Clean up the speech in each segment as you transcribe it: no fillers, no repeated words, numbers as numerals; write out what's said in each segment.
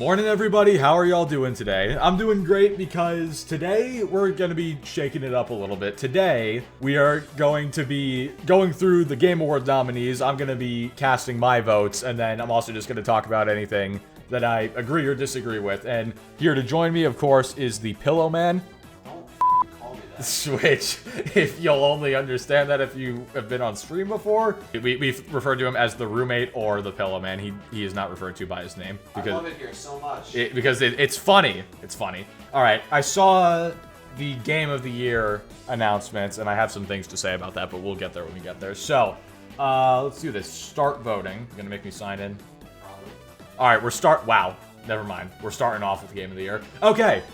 Morning everybody, how are y'all doing today? I'm doing great because today we're going to be shaking it up a little bit. Today we are going to be going through the Game Awards nominees. I'm going to be casting my votes, and then I'm also just going to talk about anything that I agree or disagree with. And here to join me, of course, is the Pillow Man. Which, if you'll only understand that if you have been on stream before, we've referred to him as the roommate or the Pillow Man. He is not referred to by his name. Because I love it here so much. It's funny. It's funny. All right, I saw the Game of the Year announcements, and I have some things to say about that, but we'll get there when we get there. So, let's do this. Start voting. You're gonna make me sign in? Probably. All right, wow, never mind. We're starting off with Game of the Year. Okay.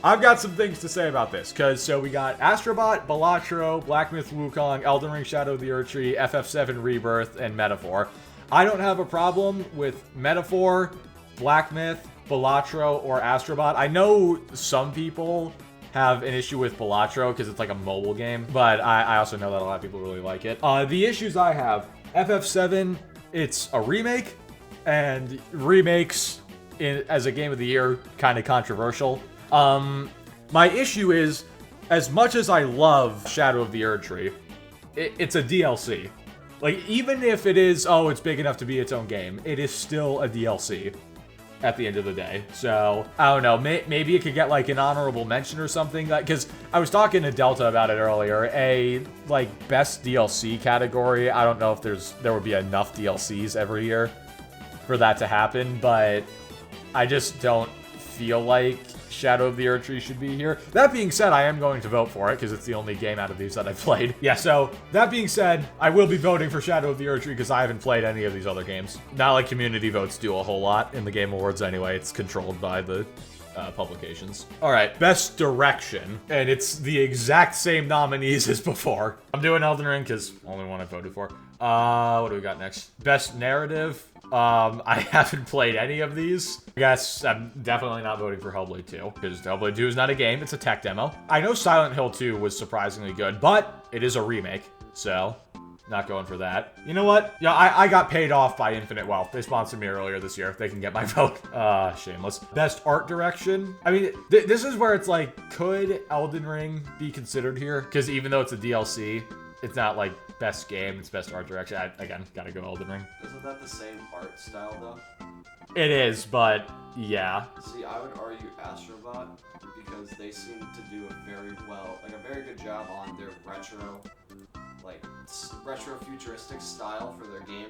I've got some things to say about this, so we got Astrobot, Balatro, Black Myth Wukong, Elden Ring Shadow of the Erdtree, FF7 Rebirth, and Metaphor. I don't have a problem with Metaphor, Black Myth, Balatro, or Astrobot. I know some people have an issue with Balatro because it's like a mobile game, but I also know that a lot of people really like it. The issues I have, FF7, it's a remake, and remakes as a Game of the Year, kind of controversial. My issue is, as much as I love Shadow of the Erdtree, it's a DLC. Like, even if it is, oh, it's big enough to be its own game, it is still a DLC at the end of the day. So, I don't know, maybe it could get, like, an honorable mention or something, because I was talking to Delta about it earlier, like, best DLC category. I don't know if there would be enough DLCs every year for that to happen, but I just don't feel like Shadow of the Erdtree should be here. That being said, I am going to vote for it because it's the only game out of these that I've played. Yeah, so that being said, I will be voting for Shadow of the Erdtree because I haven't played any of these other games. Not like community votes do a whole lot in the Game Awards anyway. It's controlled by the publications. All right, best direction, and it's the exact same nominees as before. I'm doing Elden Ring because only one I voted for. What do we got next? Best narrative. I haven't played any of these. I guess I'm definitely not voting for Hellblade 2, because Hellblade 2 is not a game, it's a tech demo. I know Silent Hill 2 was surprisingly good, but it is a remake, so not going for that. You know what? Yeah, I got paid off by Infinite Wealth. They sponsored me earlier this year. They can get my vote. Shameless. Best art direction. I mean, this is where it's like, could Elden Ring be considered here? Because even though it's a DLC, it's not like best game, it's best art direction. Again, gotta go Elden Ring. Isn't that the same art style, though? It is, but yeah. See, I would argue Astrobot, because they seem to do a very good job on their retro futuristic style for their game.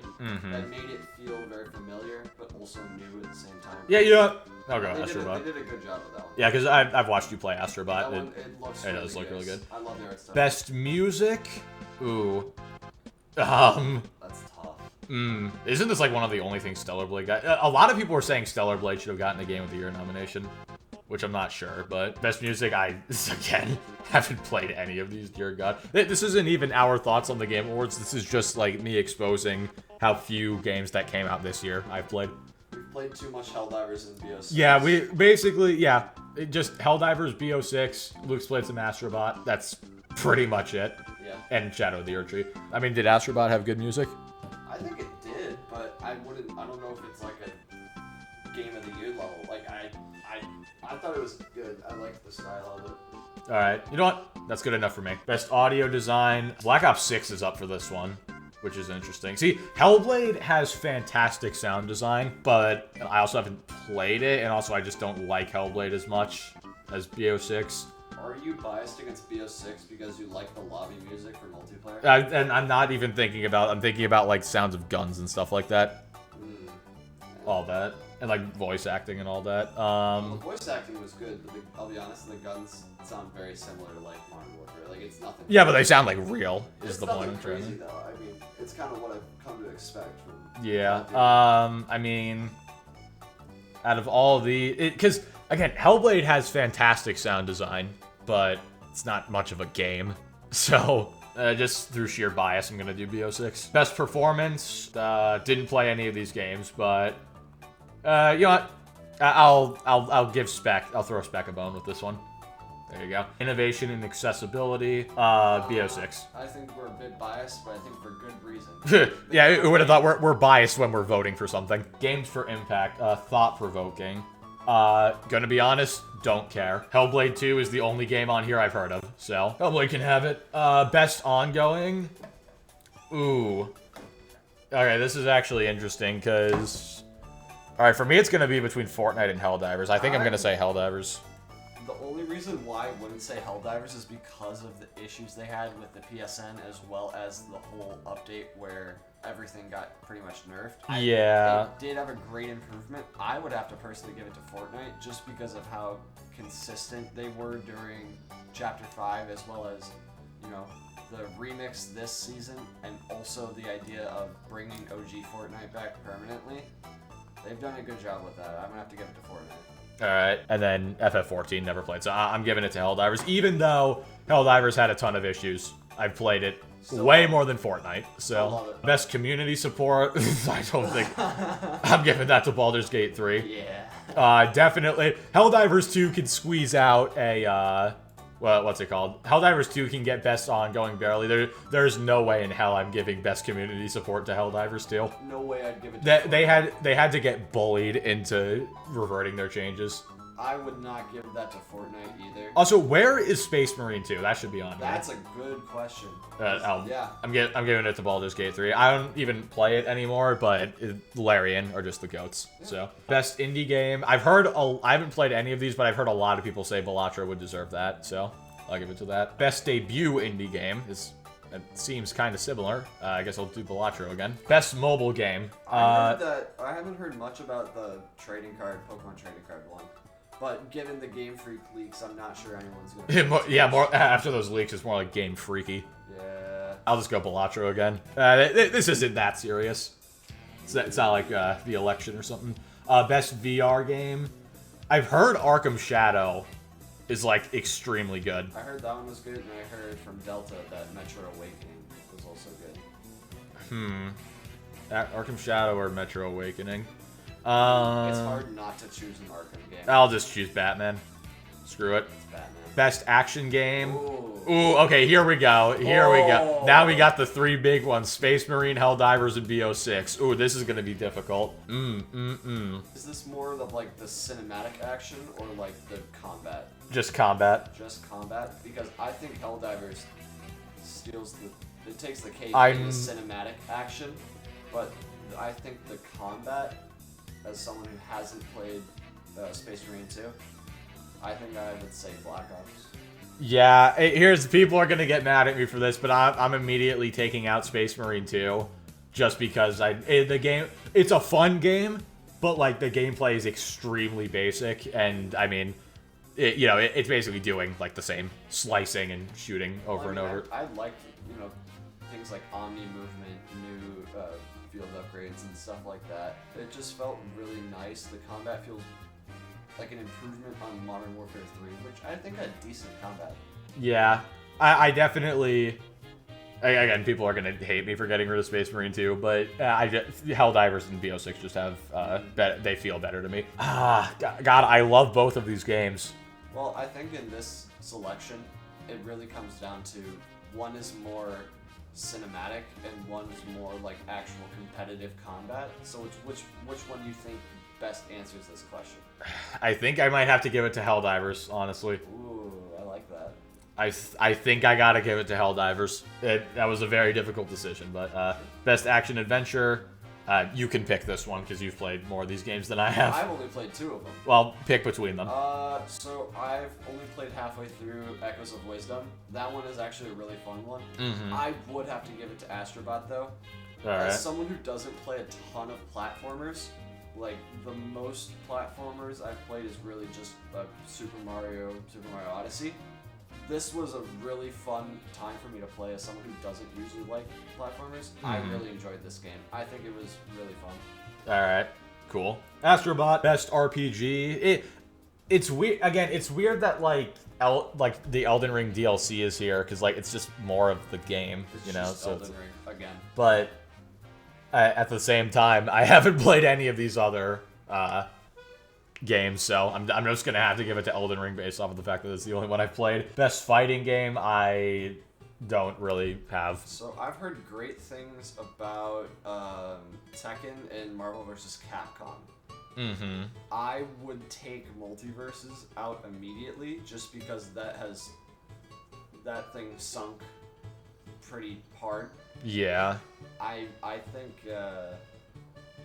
That made it feel very familiar, but also new at the same time. Yeah. I'll go Astrobot. They did a good job with that one. Yeah, because I've watched you play Astrobot. It does look really good. I love the art style. Best music? Ooh. That's tough. Isn't this like one of the only things Stellar Blade got? A lot of people were saying Stellar Blade should have gotten a Game of the Year nomination, which I'm not sure, but best music, I, again, haven't played any of these, dear God. This isn't even our thoughts on the Game Awards. This is just like me exposing how few games that came out this year I've played. We've played too much Helldivers and BO6. Yeah, we basically, just Helldivers, BO6, Luke's played some Astrobot. That's pretty much it. Yeah. And Shadow of the Erdtree. I mean, did Astrobot have good music? I think it did, but I don't know if it's like a Game of the Year level. Like, I thought it was good. I liked the style of it. Alright, you know what? That's good enough for me. Best audio design. Black Ops 6 is up for this one, which is interesting. See, Hellblade has fantastic sound design, but I also haven't played it, and also I just don't like Hellblade as much as BO6. Are you biased against BO6 because you like the lobby music for multiplayer? And I'm not even thinking about, I'm thinking about like sounds of guns and stuff like that. All that. And like voice acting and all that. The voice acting was good, but I'll be honest, the guns sound very similar to like Modern Warfare. Like, it's nothing. Yeah, but they sound like real, is the point I'm trying to. Crazy though. I mean, it's kind of what I've come to expect from. Yeah. I mean, out of all the, because again, Hellblade has fantastic sound design, but it's not much of a game. So, just through sheer bias, I'm gonna do BO6. Best performance, didn't play any of these games, but, you know what? I'll give Spec, I'll throw Spec a bone with this one. There you go. Innovation and accessibility, BO6. I think we're a bit biased, but I think for good reason. Yeah, who would have thought we're biased when we're voting for something. Games for impact, thought-provoking. Gonna be honest, don't care. Hellblade 2 is the only game on here I've heard of, so Hellblade can have it. Best ongoing? Ooh. Okay, this is actually interesting, because... Alright, for me it's gonna be between Fortnite and Helldivers. I think I'm gonna say Helldivers. The only reason why I wouldn't say Helldivers is because of the issues they had with the PSN, as well as the whole update where everything got pretty much nerfed. Yeah. It did have a great improvement. I would have to personally give it to Fortnite just because of how consistent they were during Chapter 5, as well as, you know, the remix this season, and also the idea of bringing OG Fortnite back permanently. They've done a good job with that. I'm gonna have to give it to Fortnite. Alright, and then FF14 never played, so I'm giving it to Helldivers, even though Helldivers had a ton of issues. I've played it way more than Fortnite, so. I love it. Best community support, I don't think. I'm giving that to Baldur's Gate 3. Yeah. Definitely. Helldivers 2 can squeeze out a, well, what's it called? Helldivers 2 can get best ongoing barely. There's no way in hell I'm giving best community support to Helldivers 2. No way I'd give it to They had to get bullied into reverting their changes. I would not give that to Fortnite either. Also, where is Space Marine 2? That should be on here. That's a good question. Yeah. I'm giving it to Baldur's Gate 3. I don't even play it anymore, but Larian are just the goats. Yeah. So, best indie game. I haven't played any of these, but I've heard a lot of people say Balatro would deserve that, so I'll give it to that. Best debut indie game it seems kind of similar. I guess I'll do Balatro again. Best mobile game. I haven't heard much about the Pokemon trading card one. But given the Game Freak leaks, I'm not sure anyone's gonna. Yeah, more after those leaks, it's more like Game Freaky. Yeah. I'll just go Balatro again. This isn't that serious. It's not like the election or something. Best VR game. I've heard Arkham Shadow is like extremely good. I heard that one was good, and I heard from Delta that Metro Awakening was also good. Arkham Shadow or Metro Awakening. It's hard not to choose an Arkham game. I'll just choose Batman. Screw it. It's Batman. Best action game. Ooh, okay, here we go. We go. Now we got the three big ones. Space Marine, Helldivers, and BO6. Ooh, this is going to be difficult. Is this more of like the cinematic action or like the combat? Just combat. Just combat? Because I think Helldivers it takes the cake in the cinematic action, but I think the combat, as someone who hasn't played Space Marine 2, I think I would say Black Ops. Yeah, people are gonna get mad at me for this, but I'm immediately taking out Space Marine 2, just because it's a fun game, but like the gameplay is extremely basic, and I mean, it's basically doing like the same slicing and shooting over and over. I like things like Omni movement, new field upgrades and stuff like that. It just felt really nice. The combat feels like an improvement on Modern Warfare 3, which I think had decent combat. Yeah, I definitely... Again, people are going to hate me for getting rid of Space Marine 2, but Helldivers and BO6 just have... they feel better to me. God, I love both of these games. Well, I think in this selection, it really comes down to one is more cinematic and one is more like actual competitive combat. So which one do you think best answers this question? I think I might have to give it to Helldivers, honestly. Ooh, I like that. I think I gotta give it to Helldivers. That was a very difficult decision, but best action adventure, you can pick this one because you've played more of these games than I have. I've only played 2 of them. Well, pick between them. So I've only played halfway through Echoes of Wisdom. That one is actually a really fun one. I would have to give it to Astrobot though. As someone who doesn't play a ton of platformers, like the most platformers I've played is really just Super Mario Odyssey. This was a really fun time for me to play as someone who doesn't usually like platformers. I really enjoyed this game. I think it was really fun. Alright, cool. Astrobot, best RPG. It's weird. Again, it's weird that like the Elden Ring DLC is here because like it's just more of the game, It's just Elden Ring again. But at the same time, I haven't played any of these other games, so I'm just gonna have to give it to Elden Ring based off of the fact that it's the only one I've played. Best fighting game, I don't really have. So I've heard great things about Tekken and Marvel vs. Capcom. I would take multiverses out immediately just because that thing sunk pretty hard. Yeah. I think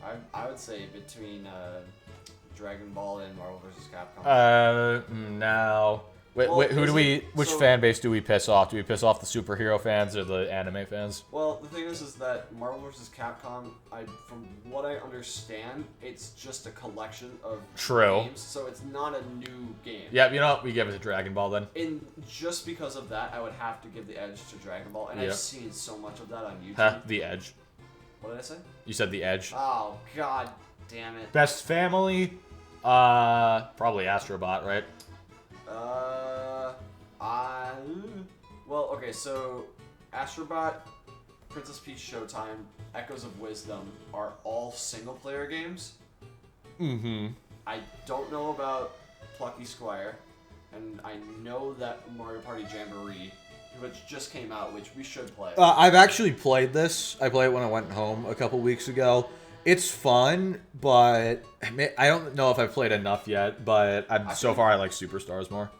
I would say between Dragon Ball and Marvel vs. Capcom. No. Wait, which fan base do we piss off? Do we piss off the superhero fans or the anime fans? Well, the thing is that Marvel vs. Capcom, from what I understand, it's just a collection of games, so it's not a new game. Yeah, you know what? We give it to Dragon Ball then. And just because of that, I would have to give the edge to Dragon Ball, and I've seen so much of that on YouTube. The edge. What did I say? You said the edge. Oh, god damn it. Best family? Probably Astrobot, right? Well, okay, so Astrobot, Princess Peach Showtime, Echoes of Wisdom are all single-player games. I don't know about Plucky Squire, and I know that Mario Party Jamboree, which just came out, which we should play. I've actually played this. I played it when I went home a couple weeks ago. It's fun, but I don't know if I've played enough yet, but so far I like Superstars more.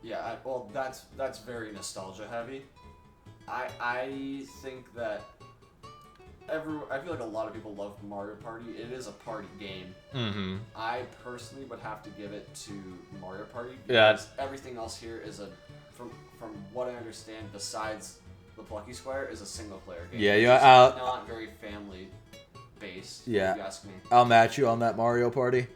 Yeah, well, that's very nostalgia heavy. I think that I feel like a lot of people love Mario Party. It is a party game. I personally would have to give it to Mario Party because everything else here is from what I understand, besides the Plucky Squire, is a single player game. Yeah, it's not very family based. Yeah, if you ask me. I'll match you on that Mario Party.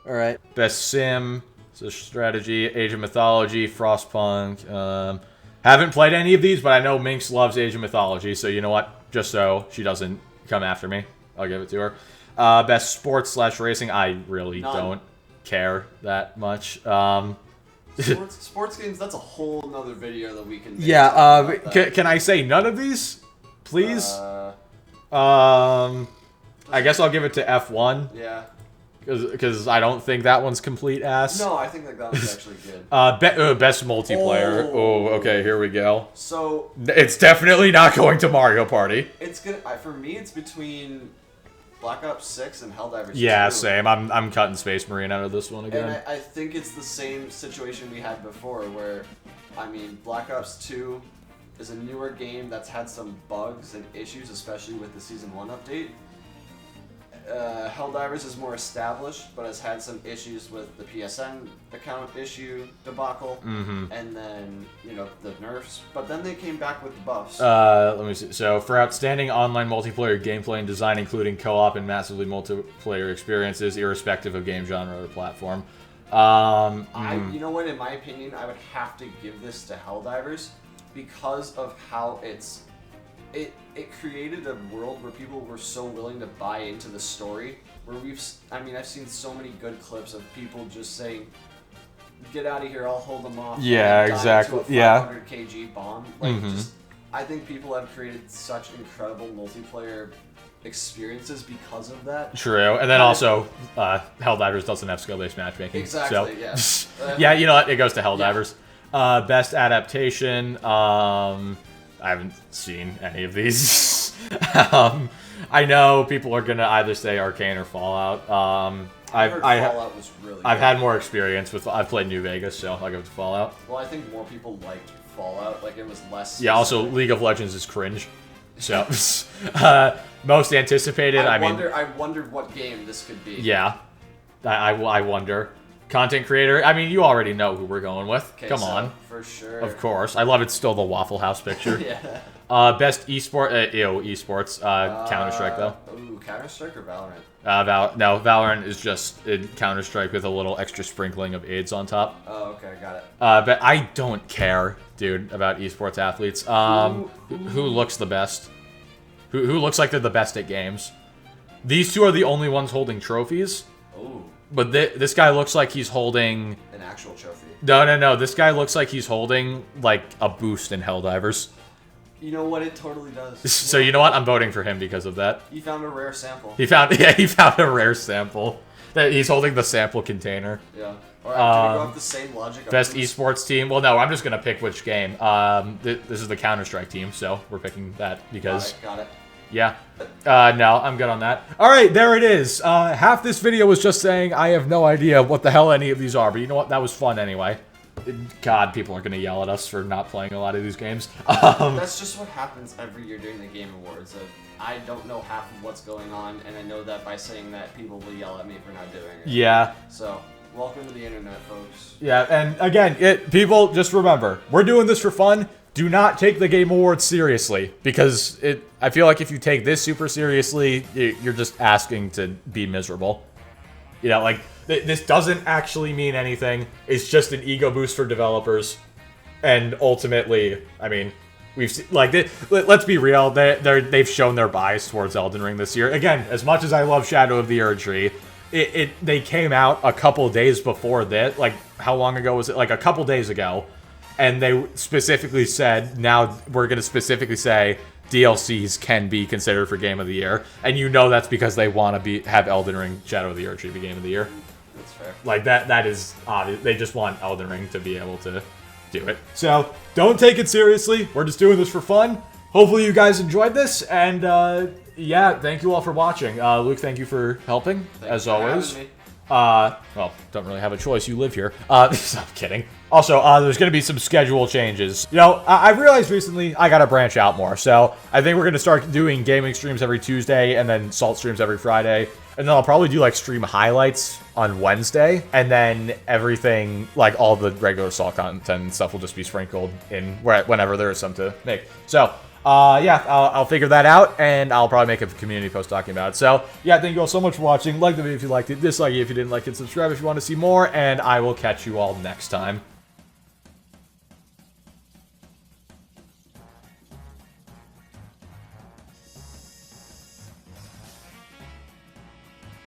All right. Best sim, so strategy, Age of Mythology, Frostpunk. Haven't played any of these, but I know Minx loves Age of Mythology, so you know what? Just so she doesn't come after me, I'll give it to her. Best sports / racing, I really don't care that much. Sports games, that's a whole nother video that we can make. Yeah, can I say none of these? Please? I guess I'll give it to F1. Yeah. Because I don't think that one's complete ass. No, I think that one's actually good. Best multiplayer. Oh, okay, here we go. So it's definitely not going to Mario Party. It's good. For me, it's between Black Ops 6 and Helldivers 2. Yeah, same. I'm cutting Space Marine out of this one again. And I think it's the same situation we had before, where, I mean, Black Ops 2 is a newer game that's had some bugs and issues, especially with the Season 1 update. Helldivers is more established, but has had some issues with the PSN account issue debacle, and then, you know, the nerfs. But then they came back with the buffs. Let me see. So, for outstanding online multiplayer gameplay and design, including co-op and massively multiplayer experiences, irrespective of game genre or platform. You know what? In my opinion, I would have to give this to Helldivers because of how it created a world where people were so willing to buy into the story. Where I've seen so many good clips of people just saying, "Get out of here! I'll hold them off." Yeah, exactly. Yeah. 500 kg bomb. Like, I think people have created such incredible multiplayer experiences because of that. True, and then also, Helldivers doesn't have skill-based matchmaking. Exactly. So. Yeah. Yeah, you know what? It goes to Helldivers. Yeah. Best adaptation. I haven't seen any of these. I know people are gonna either say Arcane or Fallout. Fallout was really good. I've had more experience with. I've played New Vegas, so I'll go to Fallout. Well, I think more people liked Fallout. Like, it was less. Yeah. Also, League of Legends is cringe. So, most anticipated. I wondered what game this could be. Yeah, I wonder. Content creator. I mean, you already know who we're going with. Come on. For sure. Of course. I love it's still the Waffle House picture. Yeah. Best esport. Esports. Counter-Strike, though. Ooh, Counter-Strike or Valorant? No, Valorant is just Counter-Strike with a little extra sprinkling of AIDS on top. Oh, okay, got it. But I don't care, dude, about esports athletes. Who looks the best? Who looks like they're the best at games? These two are the only ones holding trophies. Ooh. But this guy looks like he's holding... an actual trophy. No. This guy looks like he's holding, like, a boost in Helldivers. You know what? It totally does. So you know what? I'm voting for him because of that. He found a rare sample. He found a rare sample. He's holding the sample container. Yeah. Alright, can we go off the same logic? Best esports team? Well, no, I'm just going to pick which game. This is the Counter-Strike team, so we're picking that because... Got it. Yeah. No, I'm good on that. All right, there it is. Half this video was just saying I have no idea what the hell any of these are, but you know what? That was fun anyway. God, people are going to yell at us for not playing a lot of these games. That's just what happens every year during the Game Awards. I don't know half of what's going on, and I know that by saying that, people will yell at me for not doing it. Yeah. So, welcome to the internet, folks. Yeah, and again, people, just remember, we're doing this for fun. Do not take the Game Awards seriously, because I feel like if you take this super seriously, you're just asking to be miserable. You know, like, this doesn't actually mean anything. It's just an ego boost for developers. And ultimately, I mean, we've seen, like, let's be real, they've shown their bias towards Elden Ring this year. Again, as much as I love Shadow of the Erdtree, they came out a couple days before this. Like, how long ago was it? Like, a couple days ago. And they specifically said, now we're going to specifically say DLCs can be considered for Game of the Year. And you know that's because they want to have Elden Ring Shadow of the Erdtree be Game of the Year. That's fair. Like, that is obvious. They just want Elden Ring to be able to do it. So, don't take it seriously. We're just doing this for fun. Hopefully you guys enjoyed this. And, yeah, thank you all for watching. Luke, thank you for helping, as always. Well, don't really have a choice. You live here. I'm kidding. Also, there's going to be some schedule changes. You know, I realized recently I got to branch out more. So I think we're going to start doing gaming streams every Tuesday and then Salt streams every Friday. And then I'll probably do, like, stream highlights on Wednesday. And then everything, like, all the regular Salt content and stuff will just be sprinkled in whenever there is some to make. So, yeah, I'll figure that out, and I'll probably make a community post talking about it. So, yeah, thank you all so much for watching. Like the video if you liked it, dislike it if you didn't like it, subscribe if you want to see more, and I will catch you all next time.